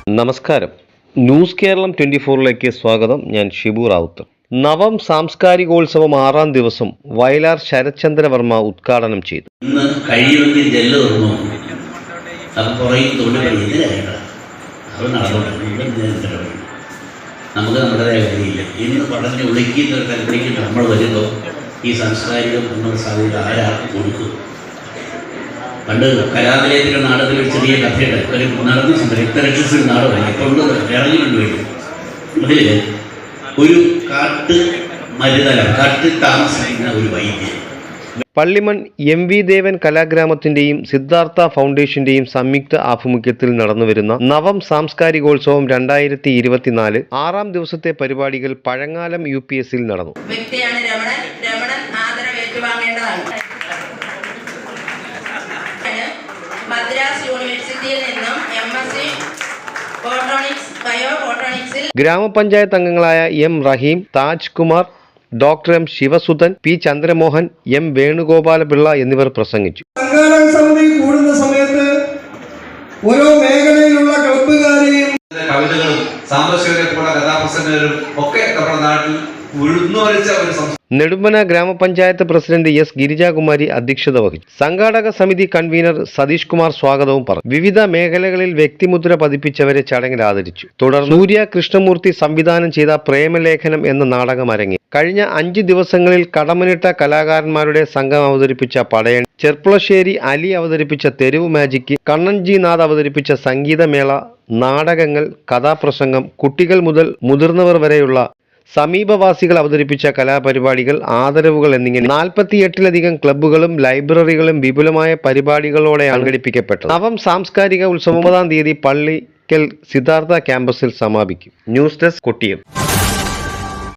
നമസ്കാരം. ന്യൂസ് കേരളം 24ലേക്ക് സ്വാഗതം. ഞാൻ ഷിബു റാവുത്തർ. നവം സാംസ്കാരികോത്സവം 6ാം ദിവസം വയലാർ ശരത്ചന്ദ്രവർമ്മ ഉദ്ഘാടനം ചെയ്തു. ഇന്ന് കഴിയുമെങ്കിൽ ജെല്ല് തുറന്നു നമുക്ക് നമ്മുടേതായ കാര്യമില്ല. ഇന്ന് പഠനം ഒളിക്കുന്ന ഒരു കൽപ്പനയ്ക്ക് നമ്മൾ വരുമ്പോൾ ഈ സാംസ്കാരികം എന്നുള്ള സാധ്യത ആരാൾക്ക് കൊടുക്കും? പണ്ട് കലാനിലയത്തിലെ നാടകത്തിൽ ഒരു ചെറിയ കഥയുടെ ഒരു നടന്ന സമയം രക്തരക്ഷസ് നാടകമാണ് ഇപ്പോൾ ഉള്ളത് ഇറങ്ങിക്കൊണ്ട് വരും. അതിൽ ഒരു കാട്ട് മരുതലം കാട്ടിൽ താമസിക്കുന്ന ഒരു വൈദ്യൻ. പള്ളിമൺ എം വി ദേവൻ കലാഗ്രാമത്തിന്റെയും സിദ്ധാർത്ഥ ഫൗണ്ടേഷന്റെയും സംയുക്ത ആഭിമുഖ്യത്തിൽ നടന്നുവരുന്ന നവം സാംസ്കാരികോത്സവം 2024 6ാം ദിവസത്തെ പരിപാടികൾ പഴങ്ങാലം UPS നടന്നു. വ്യക്തിയാണ് രമണൻ. രമണൻ ആദരം ഏറ്റുവാങ്ങേണ്ടതാണ്. മദ്രാസ് യൂണിവേഴ്സിറ്റിയിൽ നിന്നും MSc ബയോബോട്ടണിക്സിൽ ഗ്രാമപഞ്ചായത്ത് അംഗങ്ങളായ M Rahim, Taj Kumar, doctor M Sivasudhan, P Chandramohan, M Venugopalapillai എന്നിവർ പ്രസംഗിച്ചു. സംഘാടക സമിതി കൂടുന്ന സമയത്ത് ഓരോ മേഖലയിലുള്ള ക്ലബ്ബുകാരെയും കവിതകളും സാംസ്കാരിക കഥാപ്രസംഗരും ഒക്കെ നമ്മുടെ നാട്ടിൽ ഉഴുന്നൊലിച്ച ഒരു നെടുമ്പന ഗ്രാമപഞ്ചായത്ത് പ്രസിഡന്റ് S ഗിരിജാകുമാരി അധ്യക്ഷത വഹിച്ചു. സംഘാടക സമിതി കൺവീനർ സതീഷ് കുമാർ സ്വാഗതവും പറഞ്ഞു. വിവിധ മേഖലകളിൽ വ്യക്തിമുദ്ര പതിപ്പിച്ചവരെ ചടങ്ങിൽ ആദരിച്ചു. തുടർന്ന് സൂര്യ കൃഷ്ണമൂർത്തി സംവിധാനം ചെയ്ത പ്രേമലേഖനം എന്ന നാടകം അരങ്ങേറി. കഴിഞ്ഞ 5 ദിവസങ്ങളിൽ കടമനിട്ട കലാകാരന്മാരുടെ സംഘം അവതരിപ്പിച്ച പടയണി, ചെർപ്പുളശ്ശേരി അലി അവതരിപ്പിച്ച തെരുവ് മാജിക്, കണ്ണൻ ജി നാഥ് അവതരിപ്പിച്ച സംഗീതമേള, നാടകങ്ങൾ, കഥാപ്രസംഗം, കുട്ടികൾ മുതൽ മുതിർന്നവർ വരെയുള്ള സമീപവാസികൾ അവതരിപ്പിച്ച കലാപരിപാടികൾ, ആദരവുകൾ എന്നിങ്ങനെ 48ലധികം ക്ലബ്ബുകളും ലൈബ്രറികളും വിപുലമായ പരിപാടികളോടെ സംഘടിപ്പിക്കപ്പെട്ടു. നവം സാംസ്കാരിക ഉത്സവം 9ാം തീയതി പള്ളിക്കൽ സിദ്ധാർത്ഥ ക്യാമ്പസിൽ സമാപിക്കും. News desk Kottiyam.